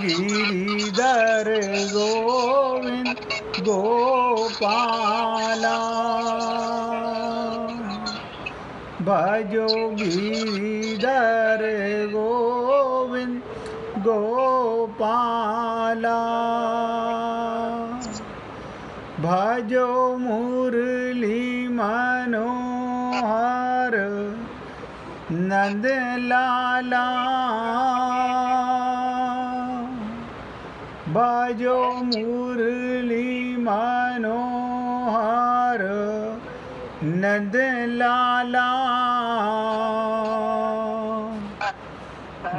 गिरिधर गोविंद गोपाला भजो गिरिधर गोविंद गोपाला भजो मुरली मनोहर नंद लाला भजो मुरली मनोहर नंद लाला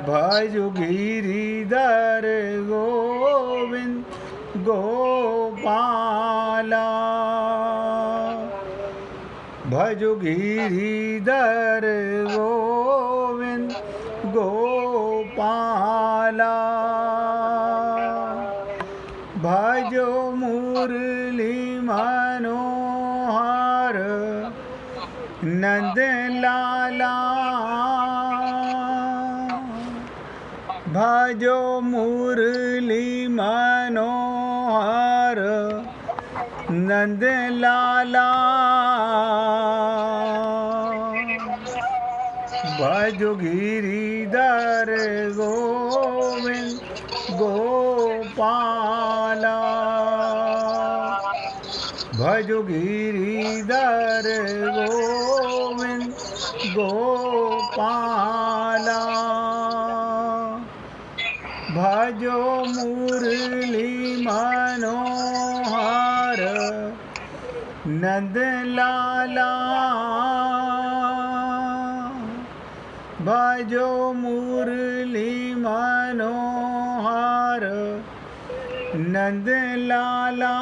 भजो गिरिधर गोविंद गोपाला भजो गिरिधर गोविंद गोपाला भजो मुरली मनोहर नंद लाला भजो मुरली मनोहर नंद लाला भजो गिरिधर गोविंद गोपाला भजो गिरिधर गोविंद गोपाला भजो मुरली मनोहर नंद लाला भजो मुरली मनोहर नंद लाला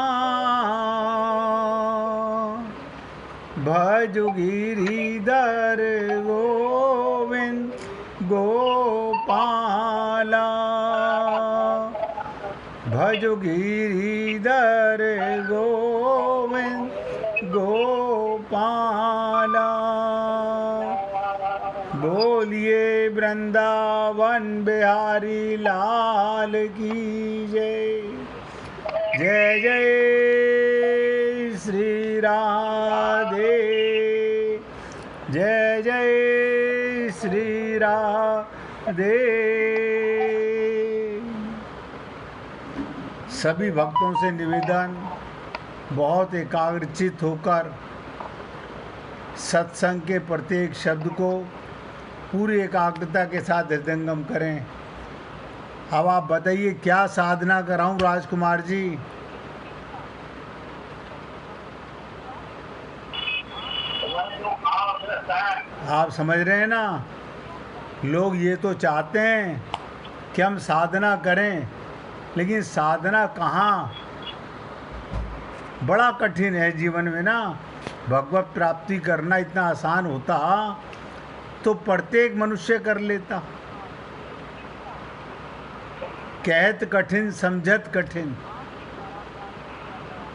भजो गिरिधर गोविंद गोपाला भजो गिरिधर गोविंद गोपाला बोलिए वृंदावन बिहारी लाल की जय। जय जय श्री राधे जय जय श्री राधे। सभी भक्तों से निवेदन, बहुत एकाग्रचित होकर सत्संग के प्रत्येक शब्द को पूरी एकाग्रता के साथ हृदयंगम करें। अब आप बताइए क्या साधना कराऊं राजकुमार जी? आप समझ रहे हैं ना, लोग ये तो चाहते हैं कि हम साधना करें, लेकिन साधना कहाँ, बड़ा कठिन है जीवन में ना। भगवत प्राप्ति करना इतना आसान होता तो प्रत्येक मनुष्य कर लेता। कहत कठिन समझत कठिन,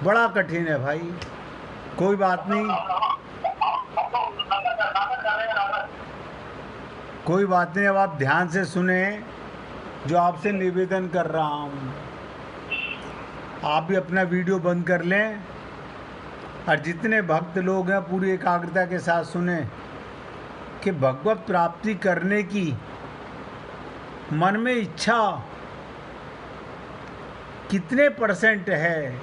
बड़ा कठिन है भाई। कोई बात नहीं, कोई बात नहीं। अब आप ध्यान से सुने जो आपसे निवेदन कर रहा हूँ। आप भी अपना वीडियो बंद कर लें और जितने भक्त लोग हैं पूरी एकाग्रता के साथ सुने कि भगवत प्राप्ति करने की मन में इच्छा कितने % है।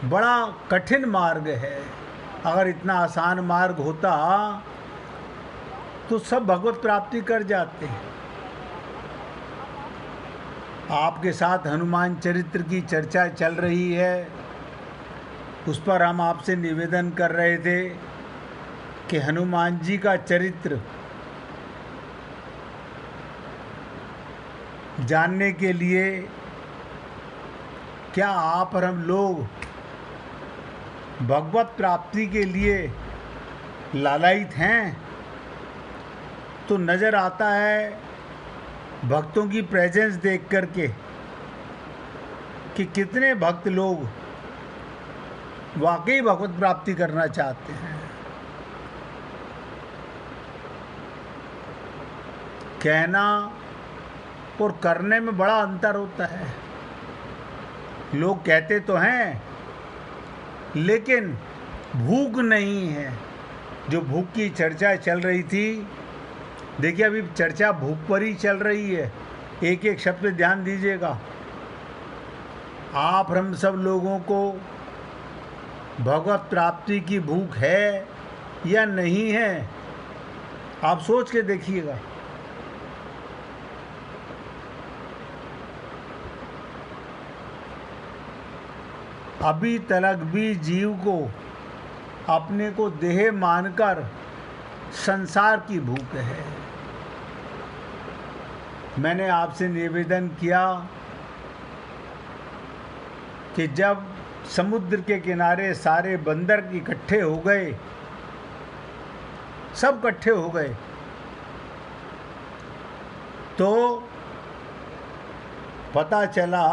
बड़ा कठिन मार्ग है। अगर इतना आसान मार्ग होता तो सब भगवत प्राप्ति कर जाते हैं। आपके साथ हनुमान चरित्र की चर्चा चल रही है, उस पर हम आपसे निवेदन कर रहे थे कि हनुमान जी का चरित्र जानने के लिए क्या आप और हम लोग भगवत प्राप्ति के लिए लालायित हैं? तो नज़र आता है भक्तों की प्रेजेंस देख करके कि कितने भक्त लोग वाकई भगवत प्राप्ति करना चाहते हैं। कहना और करने में बड़ा अंतर होता है। लोग कहते तो हैं लेकिन भूख नहीं है। जो भूख की चर्चा चल रही थी, देखिए अभी चर्चा भूख पर ही चल रही है। एक एक शब्द पे ध्यान दीजिएगा। आप हम सब लोगों को भगवत प्राप्ति की भूख है या नहीं है, आप सोच के देखिएगा। अभी तलक भी जीव को अपने को देह मानकर संसार की भूख है। मैंने आपसे निवेदन किया कि जब समुद्र के किनारे सारे बंदर इकट्ठे हो गए, सब इकट्ठे हो गए, तो पता चला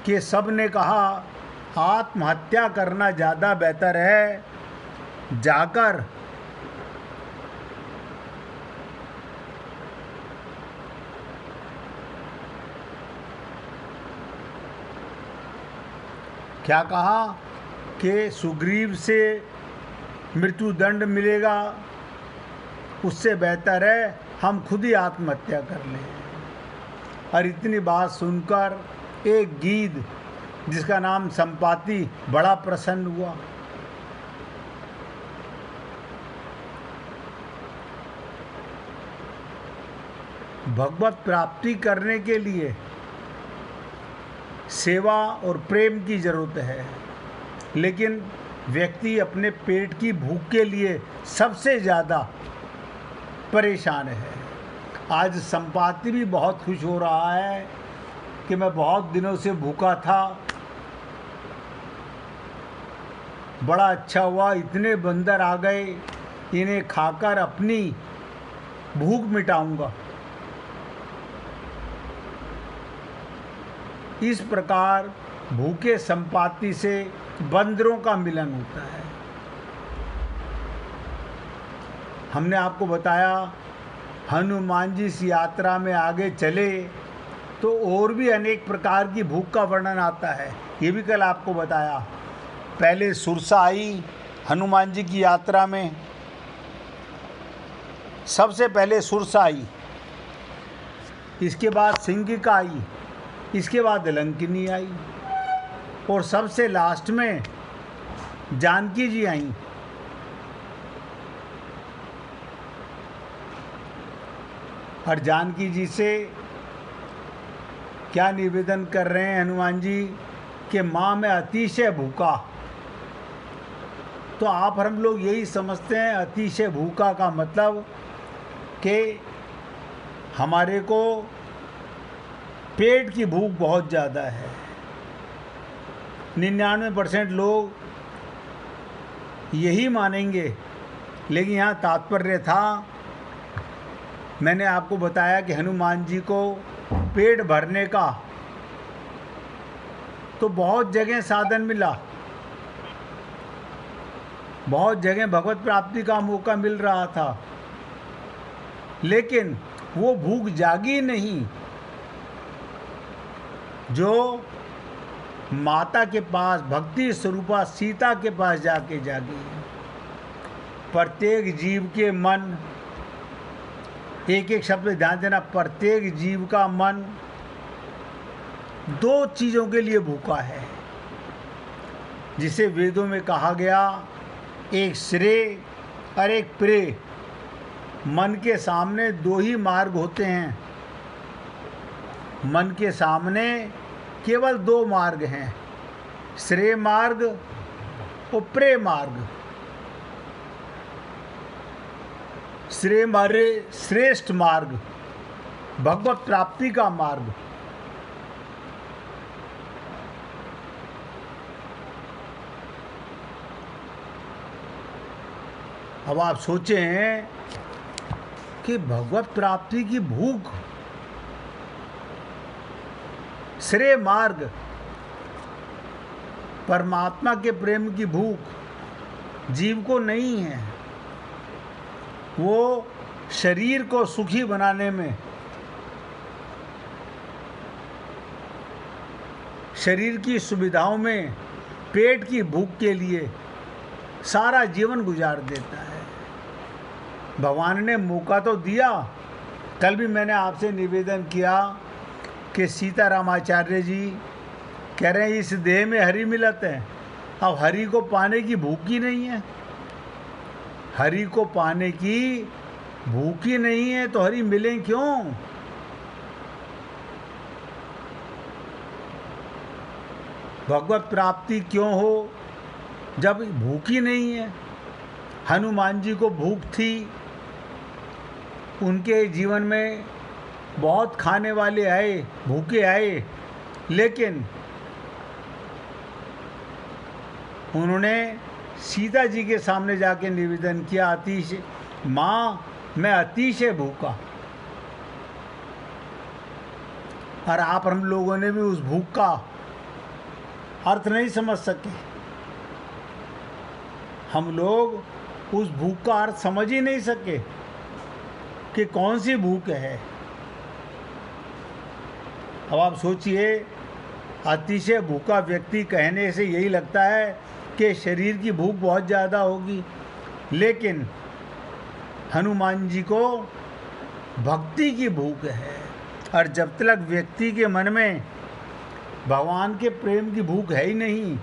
कि सब ने कहा आत्महत्या करना ज़्यादा बेहतर है, जाकर क्या कहा कि सुग्रीव से मृत्युदंड मिलेगा, उससे बेहतर है हम खुद ही आत्महत्या कर लें। और इतनी बात सुनकर एक गीध जिसका नाम संपाति बड़ा प्रसन्न हुआ। भगवत प्राप्ति करने के लिए सेवा और प्रेम की जरूरत है, लेकिन व्यक्ति अपने पेट की भूख के लिए सबसे ज़्यादा परेशान है। आज संपाति भी बहुत खुश हो रहा है कि मैं बहुत दिनों से भूखा था, बड़ा अच्छा हुआ इतने बंदर आ गए, इन्हें खाकर अपनी भूख मिटाऊंगा। इस प्रकार भूखे संपाति से बंदरों का मिलन होता है। हमने आपको बताया हनुमान जी इस यात्रा में आगे चले तो और भी अनेक प्रकार की भूख का वर्णन आता है, ये भी कल आपको बताया। पहले सुरसा आई हनुमान जी की यात्रा में, सबसे पहले सुरसा आई, इसके बाद सिंगिका आई, इसके बाद लंकिनी आई और सबसे लास्ट में जानकी जी आई। और जानकी जी से क्या निवेदन कर रहे हैं हनुमान जी कि माँ मैं अतिशय भूखा। तो आप हम लोग यही समझते हैं अतिशय भूखा का मतलब कि हमारे को पेट की भूख बहुत ज़्यादा है। 99% लोग यही मानेंगे, लेकिन यहाँ तात्पर्य था, मैंने आपको बताया कि हनुमान जी को पेट भरने का तो बहुत जगह साधन मिला, बहुत जगह भगवत प्राप्ति का मौका मिल रहा था, लेकिन वो भूख जागी नहीं जो माता के पास भक्ति स्वरूपा सीता के पास जाके जागी। प्रत्येक जीव के मन, एक एक शब्द ध्यान देना, प्रत्येक जीव का मन दो चीज़ों के लिए भूखा है, जिसे वेदों में कहा गया एक श्रेय और एक प्रेय। मन के सामने दो ही मार्ग होते हैं, मन के सामने केवल दो मार्ग हैं, श्रेय मार्ग और प्रेय मार्ग। श्रेय मार्ग श्रेष्ठ मार्ग, भगवत प्राप्ति का मार्ग। अब आप सोचें कि भगवत प्राप्ति की भूख, श्रेय मार्ग, परमात्मा के प्रेम की भूख जीव को नहीं है। वो शरीर को सुखी बनाने में, शरीर की सुविधाओं में, पेट की भूख के लिए सारा जीवन गुजार देता है। भगवान ने मौका तो दिया। कल भी मैंने आपसे निवेदन किया कि सीतारामाचार्य जी कह रहे हैं इस देह में हरि मिलत है। अब हरि को पाने की भूख ही नहीं है। हरि को पाने की भूख ही नहीं है तो हरि मिले क्यों? भगवत प्राप्ति क्यों हो जब भूख ही नहीं है? हनुमान जी को भूख थी, उनके जीवन में बहुत खाने वाले आए, भूखे आए, लेकिन उन्होंने सीता जी के सामने जाके निवेदन किया, अतिशय माँ मैं अतिशय भूखा। और आप हम लोगों ने भी उस भूख का अर्थ नहीं समझ सके। हम लोग उस भूख का अर्थ समझ ही नहीं सके कि कौन सी भूख है। अब आप सोचिए, अतिशय भूखा व्यक्ति कहने से यही लगता है कि शरीर की भूख बहुत ज़्यादा होगी, लेकिन हनुमान जी को भक्ति की भूख है। और जब तक व्यक्ति के मन में भगवान के प्रेम की भूख है ही नहीं,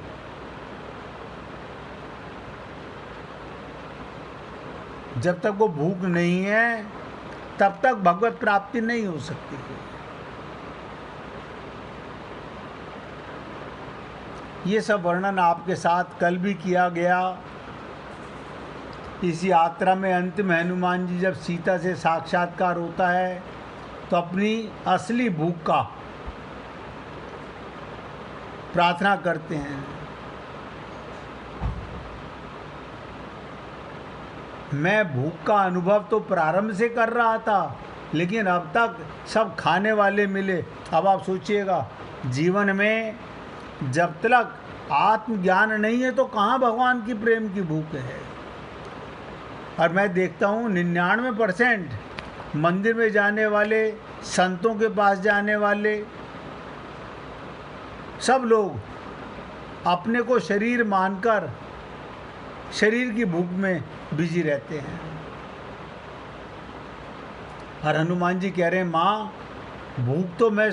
जब तक वो भूख नहीं है तब तक भगवत प्राप्ति नहीं हो सकती है। ये सब वर्णन आपके साथ कल भी किया गया। इस यात्रा में अंत में हनुमान जी जब सीता से साक्षात्कार होता है तो अपनी असली भूख का प्रार्थना करते हैं। मैं भूख का अनुभव तो प्रारंभ से कर रहा था, लेकिन अब तक सब खाने वाले मिले। अब आप सोचिएगा, जीवन में जब तक आत्मज्ञान नहीं है तो कहाँ भगवान की प्रेम की भूख है। और मैं देखता हूँ 99% मंदिर में जाने वाले, संतों के पास जाने वाले सब लोग अपने को शरीर मानकर शरीर की भूख में बिजी रहते हैं। और हनुमान जी कह रहे हैं माँ भूख तो मैं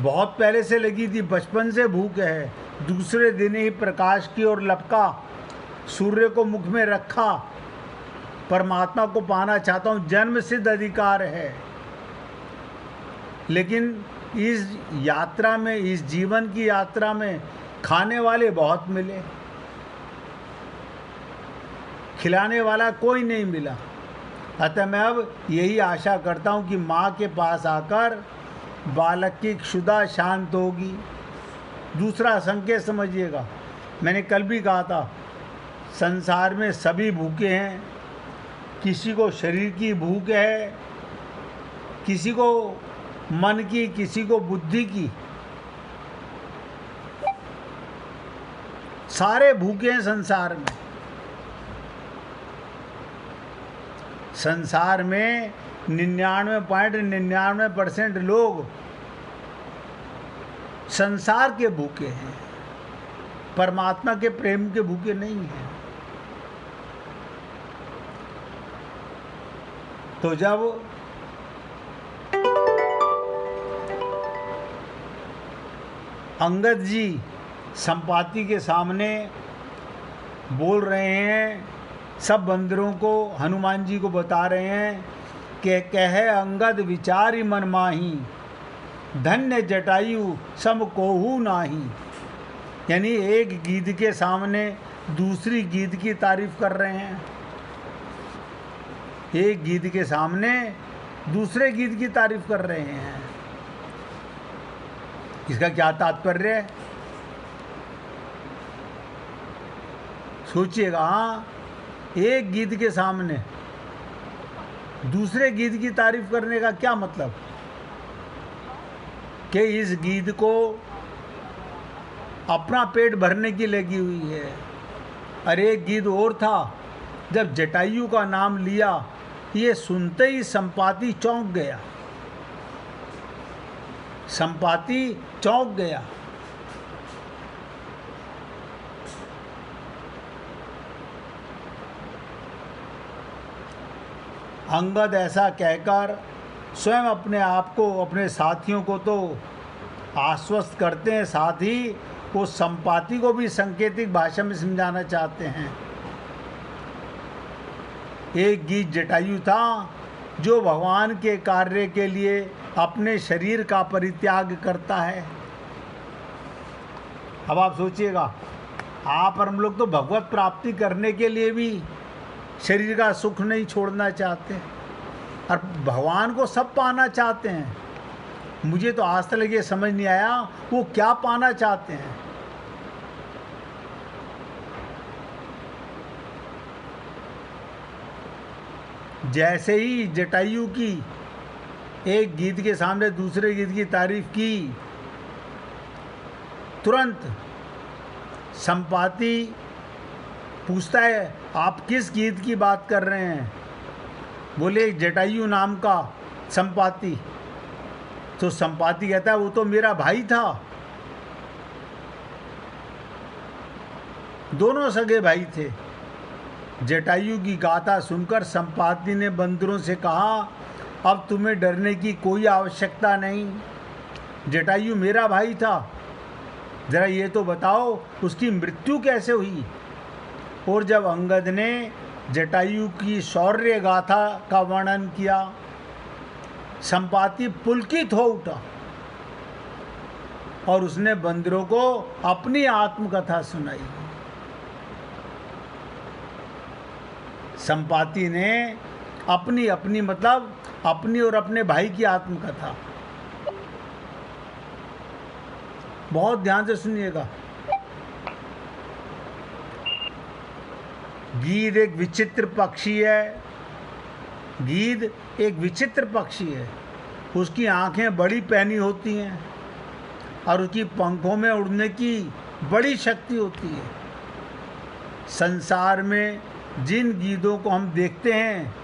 बहुत पहले से लगी थी, बचपन से भूख है। दूसरे दिन ही प्रकाश की ओर लपका, सूर्य को मुख में रखा, परमात्मा को पाना चाहता हूँ, जन्म सिद्ध अधिकार है। लेकिन इस यात्रा में, इस जीवन की यात्रा में खाने वाले बहुत मिले, खिलाने वाला कोई नहीं मिला। अतः मैं अब यही आशा करता हूँ कि माँ के पास आकर बालक की क्षुधा शांत होगी। दूसरा संकेत समझिएगा, मैंने कल भी कहा था, संसार में सभी भूखे हैं। किसी को शरीर की भूख है, किसी को मन की, किसी को बुद्धि की। सारे भूखे हैं संसार में। संसार में 99.99% लोग संसार के भूखे हैं, परमात्मा के प्रेम के भूखे नहीं हैं। तो जब अंगद जी संपाति के सामने बोल रहे हैं, सब बंदरों को, हनुमान जी को बता रहे हैं कि कहे अंगद विचारी मन माही, धन्य जटायु सम कोहू नाही। यानी एक गीध के सामने दूसरी गीध की तारीफ कर रहे हैं, एक गीध के सामने दूसरे गीध की तारीफ कर रहे हैं। इसका क्या तात्पर्य है? सोचिएगा। हाँ, एक गीध के सामने दूसरे गीध की तारीफ करने का क्या मतलब? कि इस गीध को अपना पेट भरने की लगी हुई है। अरे एक गीत और था, जब जटायु का नाम लिया, ये सुनते ही संपाति चौंक गया। संपाति चौंक गया। अंगद ऐसा कहकर स्वयं अपने आप को, अपने साथियों को तो आश्वस्त करते हैं, साथ ही वो संपाति को भी सांकेतिक भाषा में समझाना चाहते हैं। एक गीत जटायु था जो भगवान के कार्य के लिए अपने शरीर का परित्याग करता है। अब आप सोचिएगा, आप और हम लोग तो भगवत प्राप्ति करने के लिए भी शरीर का सुख नहीं छोड़ना चाहते, और भगवान को सब पाना चाहते हैं। मुझे तो आज तक ये समझ नहीं आया वो क्या पाना चाहते हैं। जैसे ही जटायु की एक गीत के सामने दूसरे गीत की तारीफ की, तुरंत संपाति पूछता है, आप किस गीत की बात कर रहे हैं? बोले जटायु नाम का संपाति। तो संपाति कहता है, वो तो मेरा भाई था, दोनों सगे भाई थे। जटायु की गाथा सुनकर संपाति ने बंदरों से कहा, अब तुम्हें डरने की कोई आवश्यकता नहीं, जटायु मेरा भाई था। जरा ये तो बताओ उसकी मृत्यु कैसे हुई? और जब अंगद ने जटायु की शौर्य गाथा का वर्णन किया, संपाति पुलकित हो उठा और उसने बंदरों को अपनी आत्मकथा सुनाई। संपाति ने अपनी मतलब अपनी और अपने भाई की आत्मकथा। बहुत ध्यान से सुनिएगा। गीद एक विचित्र पक्षी है। गीद एक विचित्र पक्षी है। उसकी आंखें बड़ी पैनी होती हैं और उसकी पंखों में उड़ने की बड़ी शक्ति होती है। संसार में जिन गीदों को हम देखते हैं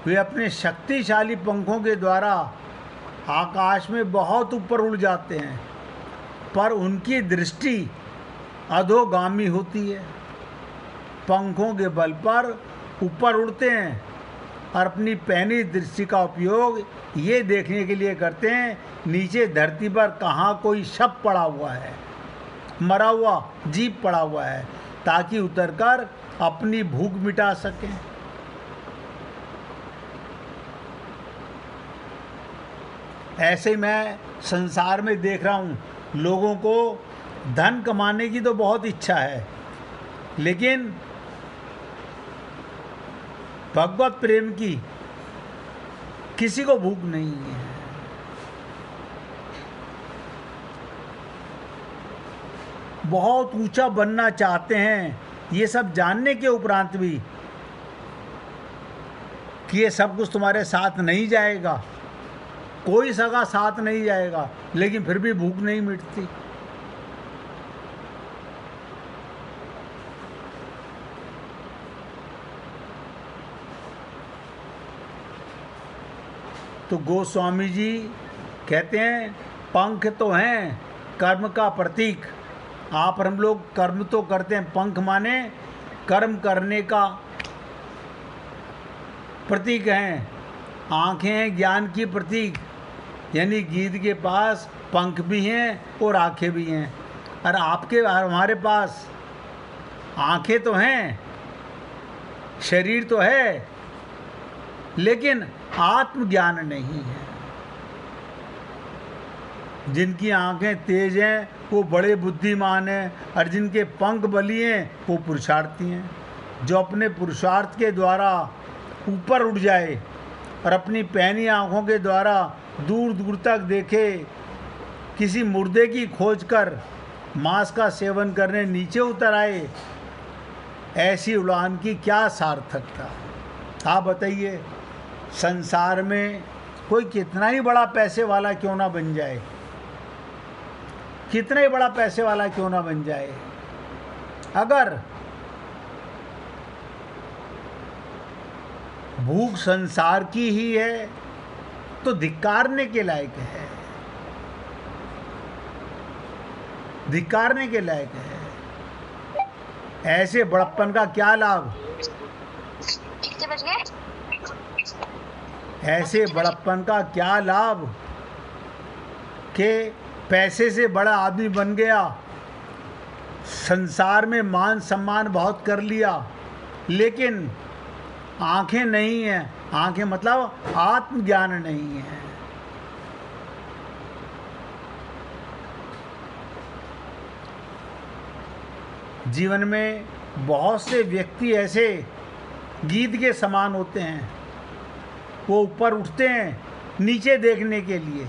वे अपने शक्तिशाली पंखों के द्वारा आकाश में बहुत ऊपर उड़ जाते हैं, पर उनकी दृष्टि अधोगामी होती है। पंखों के बल पर ऊपर उड़ते हैं और अपनी पैनी दृष्टि का उपयोग ये देखने के लिए करते हैं नीचे धरती पर कहाँ कोई शव पड़ा हुआ है, मरा हुआ जीव पड़ा हुआ है, ताकि उतरकर अपनी भूख मिटा सकें। ऐसे ही मैं संसार में देख रहा हूँ, लोगों को धन कमाने की तो बहुत इच्छा है, लेकिन भगवत प्रेम की किसी को भूख नहीं है। बहुत ऊंचा बनना चाहते हैं, ये सब जानने के उपरांत भी कि ये सब कुछ तुम्हारे साथ नहीं जाएगा, कोई सगा साथ नहीं जाएगा, लेकिन फिर भी भूख नहीं मिटती। तो गोस्वामी जी कहते हैं, पंख तो हैं कर्म का प्रतीक। आप और हम लोग कर्म तो करते हैं, पंख माने कर्म करने का प्रतीक हैं। आँखें हैं ज्ञान की प्रतीक, यानी गीध के पास पंख भी हैं और आँखें भी हैं। और आपके हमारे पास आँखें तो हैं, शरीर तो है, लेकिन आत्मज्ञान नहीं है। जिनकी आंखें तेज हैं वो बड़े बुद्धिमान हैं, और जिनके पंख बली हैं वो पुरुषार्थी हैं। जो अपने पुरुषार्थ के द्वारा ऊपर उठ जाए और अपनी पैनी आंखों के द्वारा दूर दूर तक देखे, किसी मुर्दे की खोज कर मांस का सेवन करने नीचे उतर आए, ऐसी उड़ान की क्या सार्थकता। आप बताइए, संसार में कोई कितना ही बड़ा पैसे वाला क्यों ना बन जाए, कितना ही बड़ा पैसे वाला क्यों ना बन जाए, अगर भूख संसार की ही है तो धिक्कारने के लायक है, धिक्कारने के लायक है। ऐसे बड़प्पन का क्या लाभ, ऐसे बड़प्पन का क्या लाभ कि पैसे से बड़ा आदमी बन गया, संसार में मान सम्मान बहुत कर लिया, लेकिन आंखें नहीं हैं, आंखें मतलब आत्मज्ञान नहीं है। जीवन में बहुत से व्यक्ति ऐसे गीध के समान होते हैं, वो ऊपर उठते हैं नीचे देखने के लिए।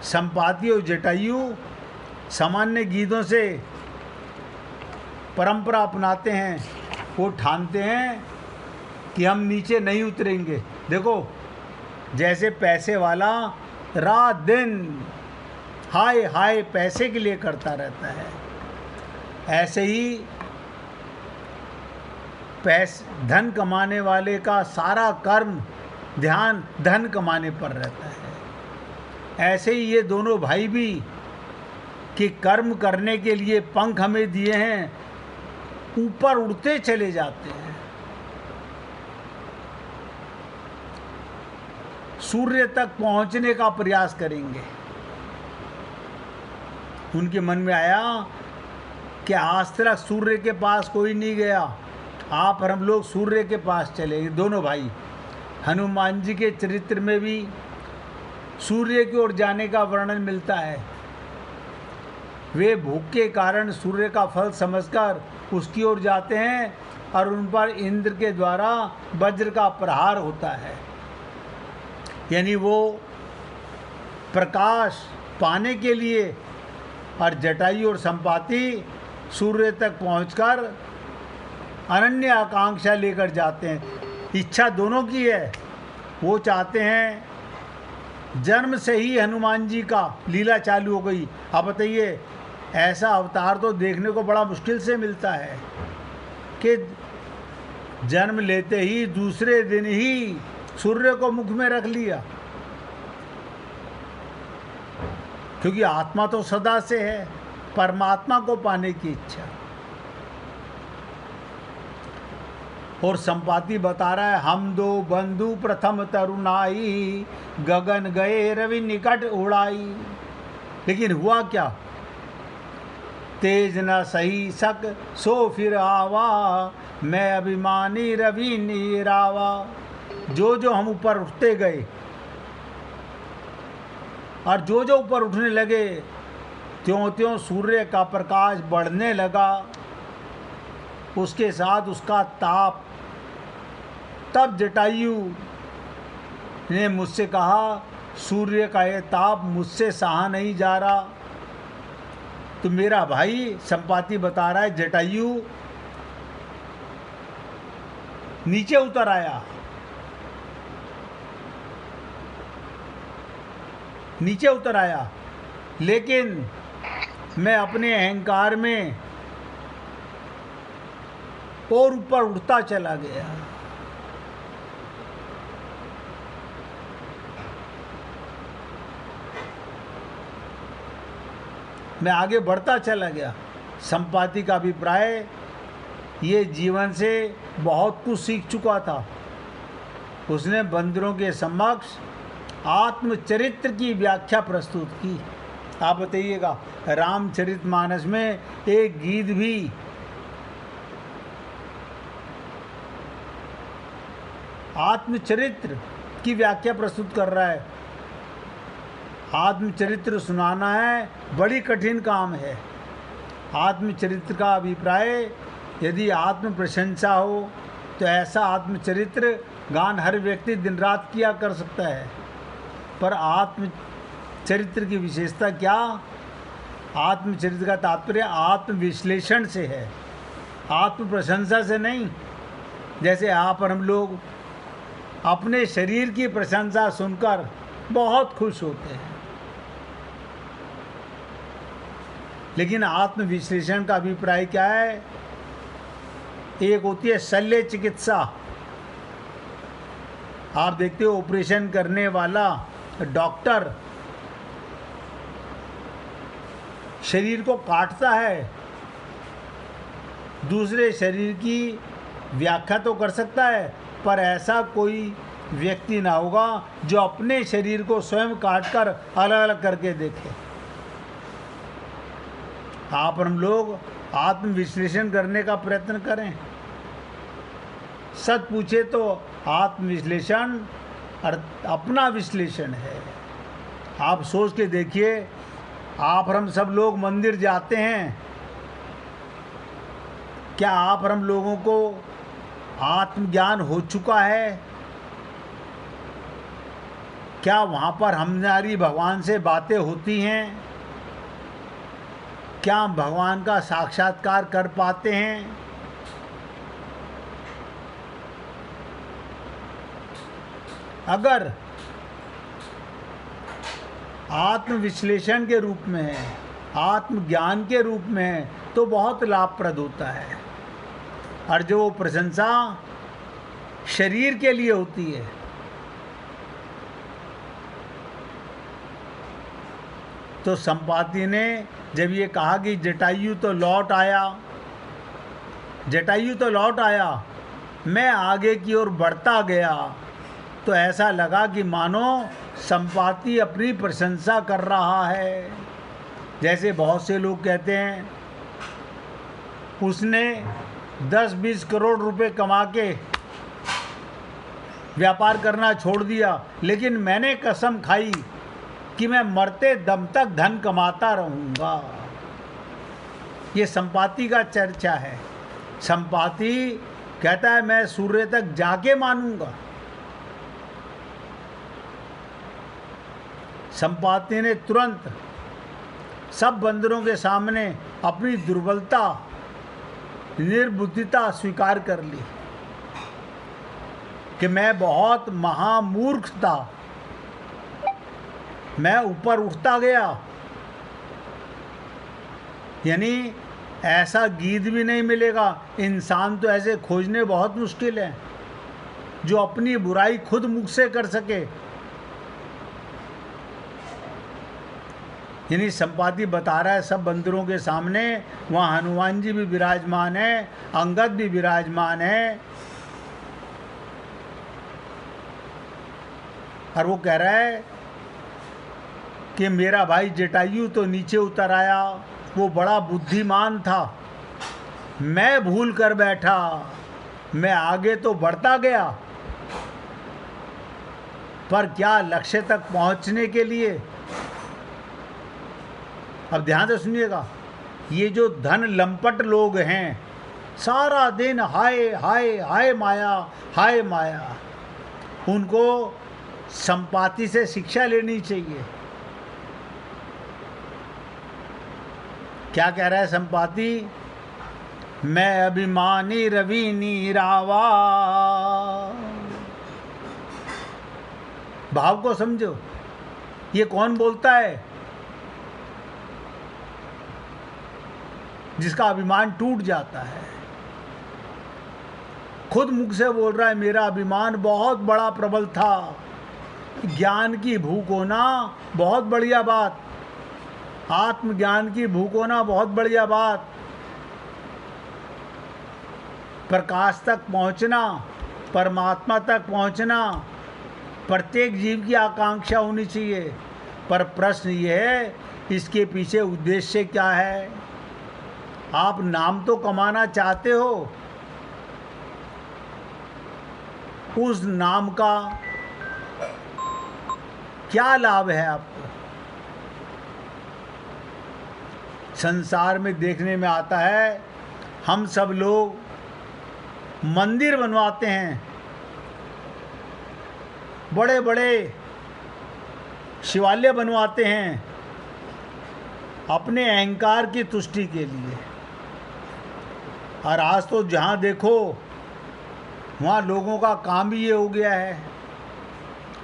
संपाति और जटायु सामान्य गीधों से परंपरा अपनाते हैं, वो ठानते हैं कि हम नीचे नहीं उतरेंगे। देखो, जैसे पैसे वाला रात दिन हाय हाय पैसे के लिए करता रहता है, ऐसे ही धन कमाने वाले का सारा कर्म ध्यान धन कमाने पर रहता है। ऐसे ही ये दोनों भाई भी कि कर्म करने के लिए पंख हमें दिए हैं, ऊपर उड़ते चले जाते हैं। सूर्य तक पहुंचने का प्रयास करेंगे। उनके मन में आया कि आज तक सूर्य के पास कोई नहीं गया, आप और हम लोग सूर्य के पास चले। दोनों भाई, हनुमान जी के चरित्र में भी सूर्य की ओर जाने का वर्णन मिलता है। वे भूख के कारण सूर्य का फल समझकर उसकी ओर जाते हैं और उन पर इंद्र के द्वारा वज्र का प्रहार होता है। यानी वो प्रकाश पाने के लिए, और जटायु और संपाति सूर्य तक पहुंचकर अनन्य आकांक्षा लेकर जाते हैं। इच्छा दोनों की है, वो चाहते हैं, जन्म से ही हनुमान जी का लीला चालू हो गई। आप बताइए, ऐसा अवतार तो देखने को बड़ा मुश्किल से मिलता है कि जन्म लेते ही दूसरे दिन ही सूर्य को मुख में रख लिया, क्योंकि आत्मा तो सदा से है, परमात्मा को पाने की इच्छा। और संपाति बता रहा है, हम दो बंधु प्रथम तरुणाई, गगन गए रवि निकट उड़ाई। लेकिन हुआ क्या, तेज न सही सक सो फिर आवा, मैं अभिमानी रवि नीरावा। जो जो हम ऊपर उठते गए और जो जो ऊपर उठने लगे, त्यों त्यों सूर्य का प्रकाश बढ़ने लगा, उसके साथ उसका ताप। तब जटायु ने मुझसे कहा, सूर्य का ये ताप मुझसे सहा नहीं जा रहा। तो मेरा भाई संपाति बता रहा है, जटायु नीचे उतर आया, नीचे उतर आया, लेकिन मैं अपने अहंकार में और ऊपर उठता चला गया। मैं आगे बढ़ता चला गया। संपाति का अभिप्राय, ये जीवन से बहुत कुछ सीख चुका था। उसने बंदरों के समक्ष आत्मचरित्र की व्याख्या प्रस्तुत की। आप बताइएगा, रामचरितमानस में एक गीत भी आत्मचरित्र की व्याख्या प्रस्तुत कर रहा है। आत्मचरित्र सुनाना है बड़ी कठिन काम है। आत्मचरित्र का अभिप्राय, यदि आत्म प्रशंसा हो तो ऐसा आत्मचरित्र गान हर व्यक्ति दिन रात किया कर सकता है। पर आत्मचरित्र की विशेषता क्या? आत्मचरित्र का तात्पर्य आत्मविश्लेषण से है, आत्म प्रशंसा से नहीं। जैसे आप और हम लोग अपने शरीर की प्रशंसा सुनकर बहुत खुश होते हैं, लेकिन आत्मविश्लेषण का अभिप्राय क्या है? एक होती है शल्य चिकित्सा। आप देखते हो ऑपरेशन करने वाला डॉक्टर शरीर को काटता है, दूसरे शरीर की व्याख्या तो कर सकता है, पर ऐसा कोई व्यक्ति ना होगा जो अपने शरीर को स्वयं काटकर अलग अलग करके देखे। आप हम लोग आत्मविश्लेषण करने का प्रयत्न करें। सच पूछे तो आत्मविश्लेषण अपना विश्लेषण है। आप सोच के देखिए, आप हम सब लोग मंदिर जाते हैं, क्या आप हम लोगों को आत्मज्ञान हो चुका है? क्या वहाँ पर हमारी भगवान से बातें होती हैं? क्या हम भगवान का साक्षात्कार कर पाते हैं? अगर आत्मविश्लेषण के रूप में है, आत्मज्ञान के रूप में है, तो बहुत लाभप्रद होता है। और जो वो प्रशंसा शरीर के लिए होती है, तो संपाति ने जब ये कहा कि जटायु तो लौट आया, जटायु तो लौट आया, मैं आगे की ओर बढ़ता गया, तो ऐसा लगा कि मानो संपाति अपनी प्रशंसा कर रहा है। जैसे बहुत से लोग कहते हैं, उसने 10-20 करोड़ रुपए कमा के व्यापार करना छोड़ दिया, लेकिन मैंने कसम खाई कि मैं मरते दम तक धन कमाता रहूँगा। ये संपाति का चर्चा है। संपाति कहता है मैं सूर्य तक जाके मानूंगा। संपाति ने तुरंत सब बंदरों के सामने अपनी दुर्बलता, निर्बुद्धिता स्वीकार कर ली कि मैं बहुत महामूर्ख था, मैं ऊपर उठता गया। यानी ऐसा गीत भी नहीं मिलेगा, इंसान तो ऐसे खोजने बहुत मुश्किल है जो अपनी बुराई खुद मुख से कर सके। यानी संपाति बता रहा है सब बंदरों के सामने, वहाँ हनुमान जी भी विराजमान है, अंगद भी विराजमान है, और वो कह रहा है कि मेरा भाई जटायु तो नीचे उतर आया, वो बड़ा बुद्धिमान था, मैं भूल कर बैठा, मैं आगे तो बढ़ता गया, पर क्या लक्ष्य तक पहुंचने के लिए। अब ध्यान से सुनिएगा, ये जो धन लंपट लोग हैं, सारा दिन हाय हाय हाय माया, हाय माया, उनको संपाति से शिक्षा लेनी चाहिए। क्या कह रहा है संपाति? मैं अभिमानी रवि नीरावा। भाव को समझो, ये कौन बोलता है? जिसका अभिमान टूट जाता है, खुद मुख से बोल रहा है मेरा अभिमान बहुत बड़ा प्रबल था। ज्ञान की भूख होना बहुत बढ़िया बात, आत्मज्ञान की भूख होना बहुत बढ़िया बात, प्रकाश तक पहुंचना, परमात्मा तक पहुंचना प्रत्येक जीव की आकांक्षा होनी चाहिए। पर प्रश्न ये है, इसके पीछे उद्देश्य क्या है? आप नाम तो कमाना चाहते हो, उस नाम का क्या लाभ है आपको? संसार में देखने में आता है, हम सब लोग मंदिर बनवाते हैं, बड़े बड़े शिवालय बनवाते हैं अपने अहंकार की तुष्टि के लिए। और आज तो जहाँ देखो वहाँ लोगों का काम ही ये हो गया है,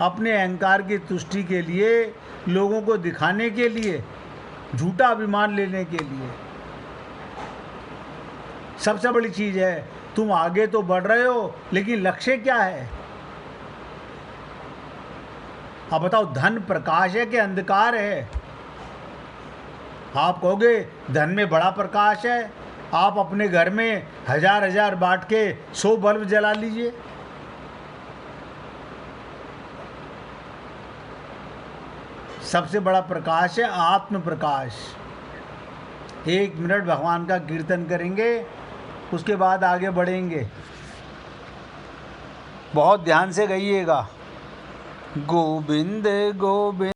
अपने अहंकार की तुष्टि के लिए, लोगों को दिखाने के लिए झूठा अभिमान लेने के लिए। सबसे बड़ी चीज है, तुम आगे तो बढ़ रहे हो, लेकिन लक्ष्य क्या है? अब बताओ, धन प्रकाश है कि अंधकार है? आप कहोगे धन में बड़ा प्रकाश है, आप अपने घर में हजार हजार बांट के 100 बल्ब जला लीजिए। सबसे बड़ा प्रकाश है आत्म प्रकाश। 1 मिनट भगवान का कीर्तन करेंगे, उसके बाद आगे बढ़ेंगे। बहुत ध्यान से गाइएगा। गोविंद गोविंद